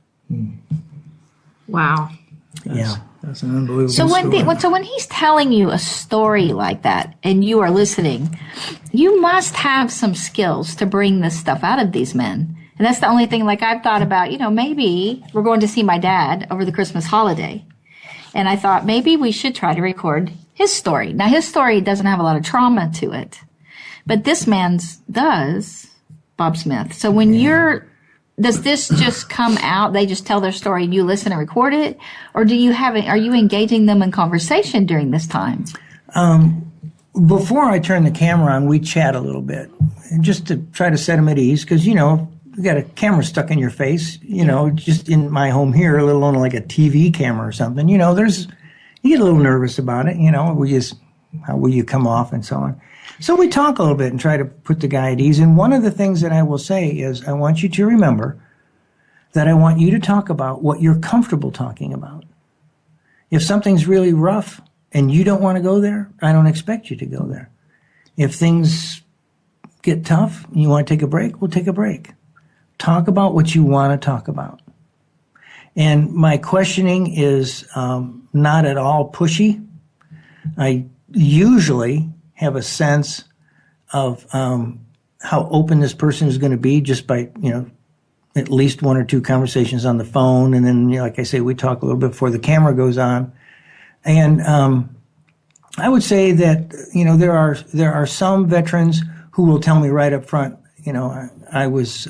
Wow. That's an unbelievable story. So when he's telling you a story like that and you are listening, you must have some skills to bring this stuff out of these men. And that's the only thing, like, I've thought about, maybe we're going to see my dad over the Christmas holiday. And I thought maybe we should try to record his story. Now, his story doesn't have a lot of trauma to it, but this man's does, Bob Smith. So when does this just come out? They just tell their story and you listen and record it? Or are you engaging them in conversation during this time? before I turn the camera on, we chat a little bit, and just to try to set them at ease, because, you know, you got a camera stuck in your face, you know, just in my home here, let alone like a TV camera or something, you know, you get a little nervous about it, you know, how will you come off and so on. So we talk a little bit and try to put the guy at ease. And one of the things that I will say is I want you to remember that I want you to talk about what you're comfortable talking about. If something's really rough and you don't want to go there, I don't expect you to go there. If things get tough and you want to take a break, we'll take a break. Talk about what you want to talk about. And my questioning is not at all pushy. I usually have a sense of how open this person is going to be just by, you know, at least one or two conversations on the phone. And then, you know, like I say, we talk a little bit before the camera goes on. And I would say that, you know, there are some veterans who will tell me right up front, you know, I was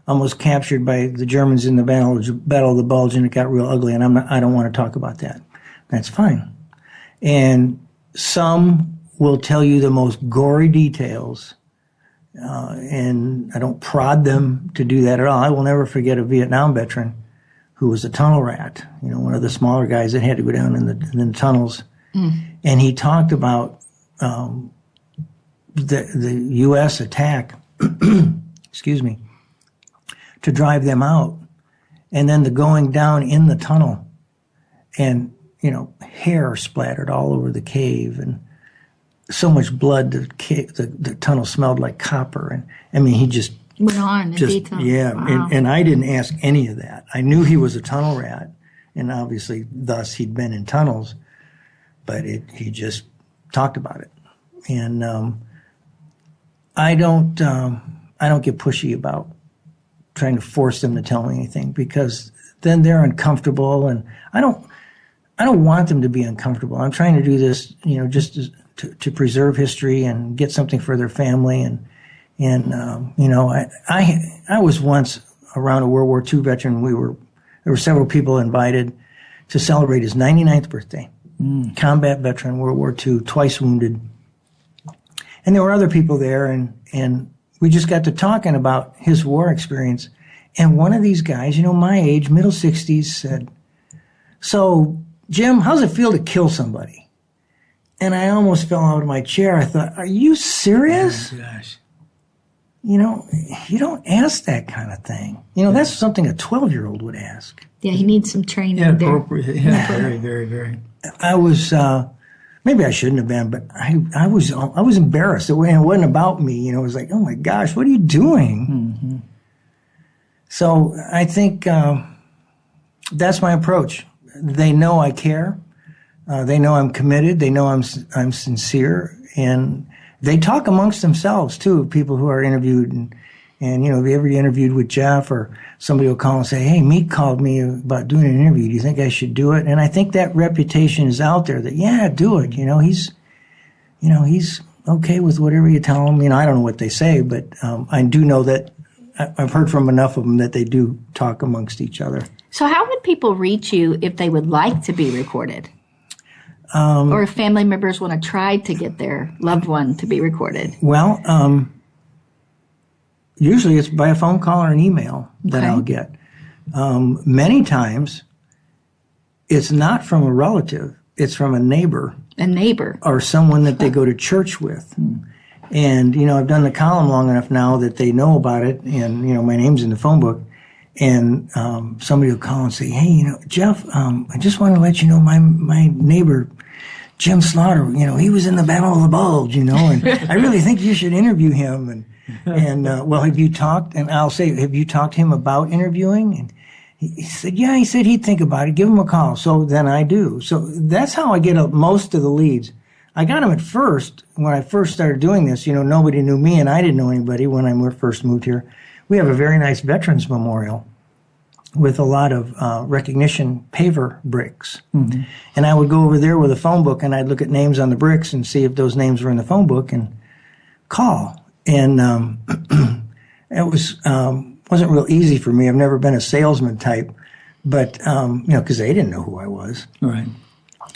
almost captured by the Germans in the Battle of the Bulge, and it got real ugly, and I don't want to talk about that. That's fine. And some will tell you the most gory details, and I don't prod them to do that at all. I will never forget a Vietnam veteran who was a tunnel rat, you know, one of the smaller guys that had to go down in the tunnels. And he talked about the U.S. attack, excuse me, to drive them out, and then the going down in the tunnel, and, you know, hair splattered all over the cave, and so much blood, the tunnel smelled like copper. And I mean, he just went on in detail. Yeah, wow. And I didn't ask any of that. I knew he was a tunnel rat, and obviously, thus he'd been in tunnels, but he just talked about it. And I don't get pushy about trying to force them to tell me anything, because then they're uncomfortable, and I don't want them to be uncomfortable. I'm trying to do this, you know, just to preserve history and get something for their family. And you know, I was once around a World War II veteran. There were several people invited to celebrate his 99th birthday. Combat veteran, World War II, twice wounded. And there were other people there, and we just got to talking about his war experience. And one of these guys, you know, my age, middle 60s, said, "So, Jim, how's it feel to kill somebody?" And I almost fell out of my chair. I thought, are you serious? Oh, gosh. You know, you don't ask that kind of thing. You know, that's something a 12-year-old would ask. Yeah, he needs some training there. Appropriate. Yeah, very, very, very. I was, maybe I shouldn't have been, but I was embarrassed. It wasn't about me. You know, it was like, oh my gosh, what are you doing? Mm-hmm. So I think that's my approach. They know I care. They know I'm committed. They know I'm sincere, and they talk amongst themselves too. People who are interviewed, and you know, if you ever interviewed with Jeff, or somebody will call and say, "Hey, Meek called me about doing an interview. Do you think I should do it?" And I think that reputation is out there that, yeah, do it. You know, he's okay with whatever you tell him. You know, I don't know what they say, but I do know that I've heard from enough of them that they do talk amongst each other. So how would people reach you if they would like to be recorded? Or if family members want to try to get their loved one to be recorded? Well, usually it's by a phone call or an email that I'll get. Many times it's not from a relative, it's from a neighbor. A neighbor. Or someone that they go to church with. And, you know, I've done the column long enough now that they know about it, and, you know, my name's in the phone book. And somebody will call and say, "Hey, you know, Jeff, I just want to let you know my neighbor, Jim Slaughter, you know, he was in the Battle of the Bulge, you know, and I really think you should interview him." And well, have you talked? And I'll say, "Have you talked to him about interviewing?" And he said, "Yeah." He said he'd think about it. Give him a call. So then I do. So that's how I get most of the leads. I got them at first when I first started doing this. You know, nobody knew me, and I didn't know anybody when I first moved here. We have a very nice veterans memorial with a lot of recognition paver bricks. Mm-hmm. And I would go over there with a phone book, and I'd look at names on the bricks and see if those names were in the phone book and call. And it wasn't real easy for me. I've never been a salesman type, but, you know, because they didn't know who I was. Right.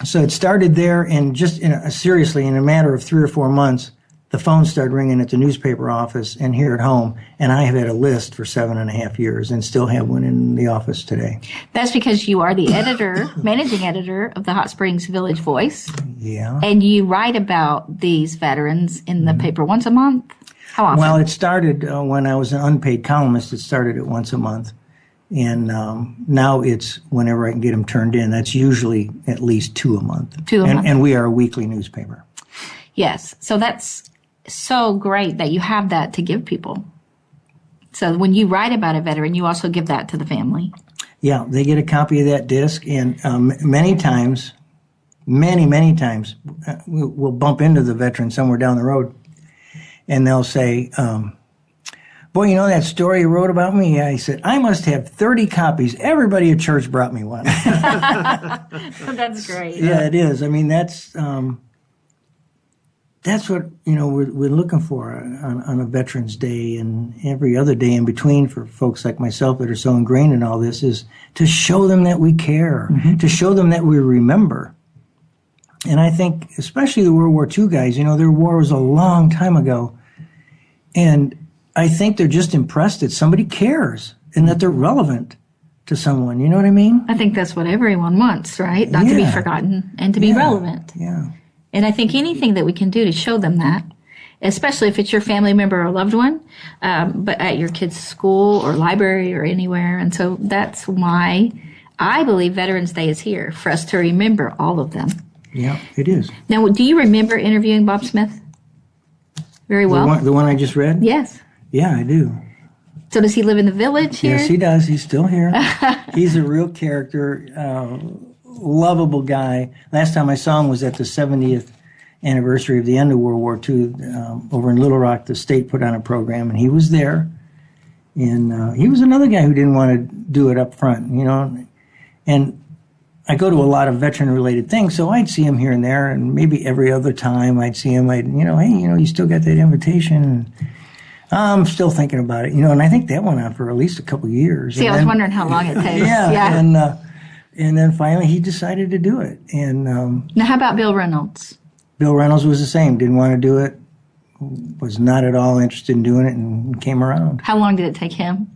So it started there, and just seriously, in a matter of 3 or 4 months, the phone started ringing at the newspaper office and here at home, and I have had a list for 7.5 years and still have one in the office today. That's because you are the managing editor of the Hot Springs Village Voice. Yeah. And you write about these veterans in the paper once a month? How often? Well, it started when I was an unpaid columnist. It started at once a month. And now it's whenever I can get them turned in. That's usually at least 2 a month. 2 a month. And we are a weekly newspaper. Yes. So that's so great that you have that to give people. So when you write about a veteran, you also give that to the family. Yeah, they get a copy of that disc. And many times, we'll bump into the veteran somewhere down the road. And they'll say, boy, you know that story you wrote about me? Yeah, he said, I must have 30 copies. Everybody at church brought me one. That's great. Yeah, it is. I mean, that's what, we're looking for on a Veterans Day and every other day in between for folks like myself that are so ingrained in all this, is to show them that we care, to show them that we remember. And I think, especially the World War II guys, their war was a long time ago. And I think they're just impressed that somebody cares and that they're relevant to someone. You know what I mean? I think that's what everyone wants, right? Not to be forgotten and to be relevant. Yeah. And I think anything that we can do to show them that, especially if it's your family member or loved one, but at your kid's school or library or anywhere. And so that's why I believe Veterans Day is here, for us to remember all of them. Yeah, it is. Now, do you remember interviewing Bob Smith very well? The one I just read? Yes. Yeah, I do. So does he live in the village here? Yes, he does. He's still here. He's a real character, lovable guy. Last time I saw him was at the 70th anniversary of the end of World War II over in Little Rock. The state put on a program, and he was there. And he was another guy who didn't want to do it up front, And I go to a lot of veteran-related things, so I'd see him here and there, and maybe every other time I'd see him, hey, you still got that invitation? And I'm still thinking about it, and I think that went on for at least a couple of years. See, I was wondering how long it takes. Yeah. And then finally he decided to do it. And now, how about Bill Reynolds? Bill Reynolds was the same. Didn't want to do it. Was not at all interested in doing it, and came around. How long did it take him?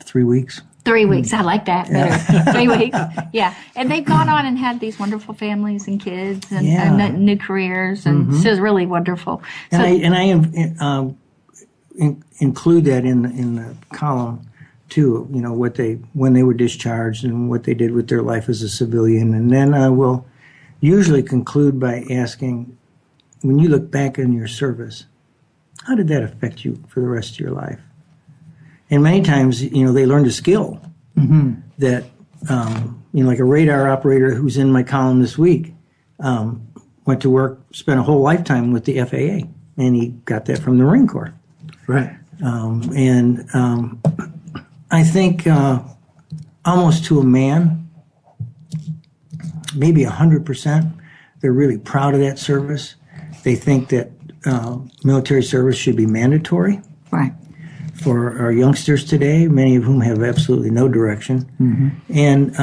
3 weeks. 3 weeks. I like that better. 3 weeks. Yeah. And they've gone on and had these wonderful families and kids and new careers. And so it's really wonderful. And I include that in the column too, when they were discharged and what they did with their life as a civilian. And then I will usually conclude by asking, when you look back on your service, how did that affect you for the rest of your life? And many times, they learned a skill that, like a radar operator who's in my column this week, went to work, spent a whole lifetime with the FAA, and he got that from the Marine Corps. Right. I think almost to a man, maybe 100%, they're really proud of that service. They think that military service should be mandatory. Right. For our youngsters today, many of whom have absolutely no direction. And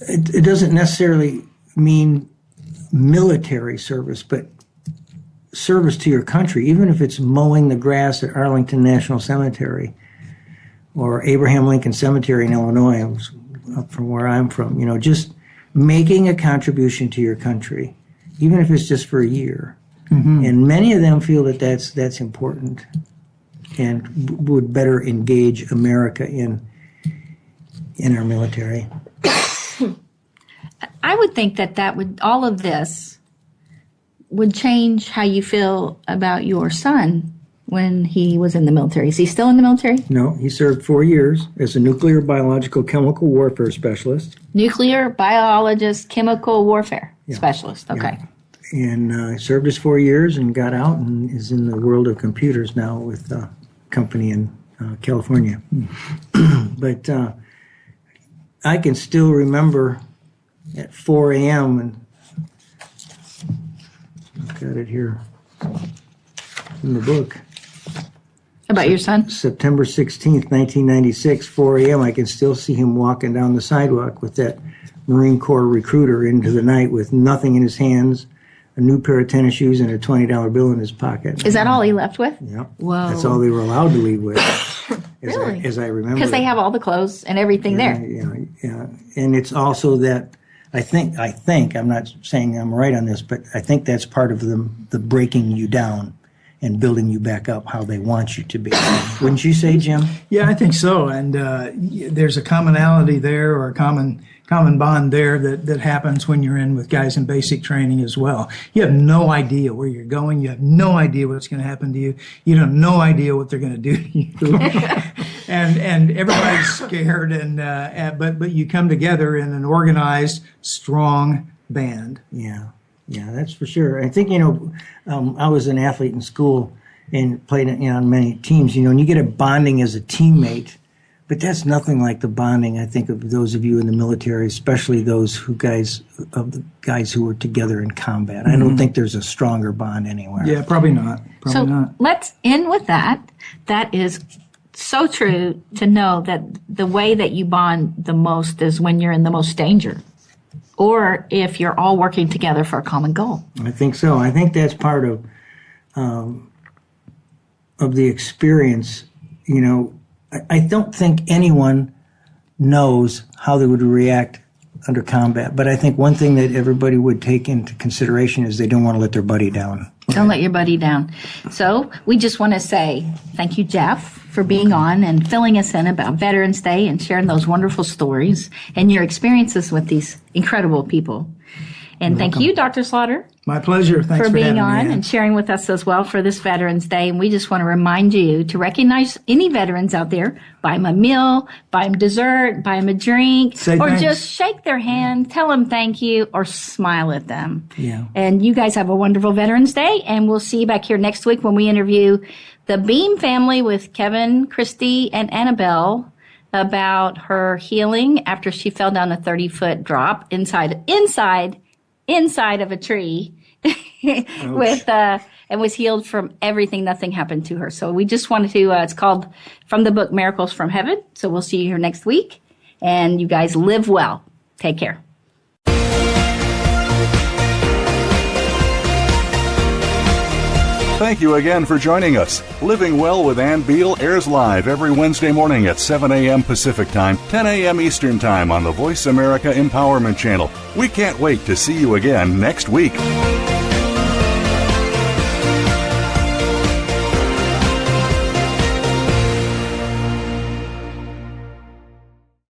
it doesn't necessarily mean military service, but service to your country, even if it's mowing the grass at Arlington National Cemetery or Abraham Lincoln Cemetery in Illinois, up from where I'm from, just making a contribution to your country, even if it's just for a year. And many of them feel that that's important and would better engage America in our military. I would think that would, all of this would change how you feel about your son when he was in the military. Is he still in the military? No, he served 4 years as a nuclear, biological, chemical warfare specialist. Nuclear, biologist, chemical warfare specialist. Okay. Yeah. And served his 4 years and got out and is in the world of computers now with a company in California. But I can still remember at 4 a.m. and I've got it here in the book. About your son? September 16th, 1996, 4 a.m. I can still see him walking down the sidewalk with that Marine Corps recruiter into the night with nothing in his hands, a new pair of tennis shoes, and a $20 bill in his pocket. Is that all he left with? Yep. Whoa. That's all they were allowed to leave with. Really? As I remember. Because they have all the clothes and everything there. Yeah. And it's also that I think, I'm not saying I'm right on this, but I think that's part of the breaking you down and building you back up how they want you to be. Wouldn't you say, Jim? Yeah, I think so. And there's a commonality there, or a common bond there that happens when you're in with guys in basic training as well. You have no idea where you're going. You have no idea what's going to happen to you. You have no idea what they're going to do to you. and everybody's scared. But you come together in an organized, strong band. Yeah, that's for sure. I think, I was an athlete in school and played on many teams, and you get a bonding as a teammate, but that's nothing like the bonding, I think, of those of you in the military, especially those guys who were together in combat. I don't think there's a stronger bond anywhere. Yeah, probably not. Let's end with that. That is so true, to know that the way that you bond the most is when you're in the most danger, or if you're all working together for a common goal. I think so. I think that's part of the experience. I don't think anyone knows how they would react under combat, but I think one thing that everybody would take into consideration is they don't want to let their buddy down. Don't let your buddy down. So we just want to say thank you, Jeff, for being on and filling us in about Veterans Day and sharing those wonderful stories and your experiences with these incredible people. And thank you, Dr. Slaughter. My pleasure. Thanks for being having on me, and sharing with us as well for this Veterans Day. And we just want to remind you to recognize any veterans out there. Buy them a meal, buy them dessert, buy them a drink, Say or thanks. just shake their hand, tell them thank you, or smile at them. Yeah. And you guys have a wonderful Veterans Day, and we'll see you back here next week when we interview the Beam family with Kevin, Christy, and Annabelle about her healing after she fell down a 30-foot drop inside of a tree and was healed from everything. Nothing happened to her. So we just wanted to, it's called from the book Miracles from Heaven. So we'll see you here next week, and you guys live well. Take care. Thank you again for joining us. Living Well with Ann Beal airs live every Wednesday morning at 7 a.m. Pacific Time, 10 a.m. Eastern Time on the Voice America Empowerment Channel. We can't wait to see you again next week.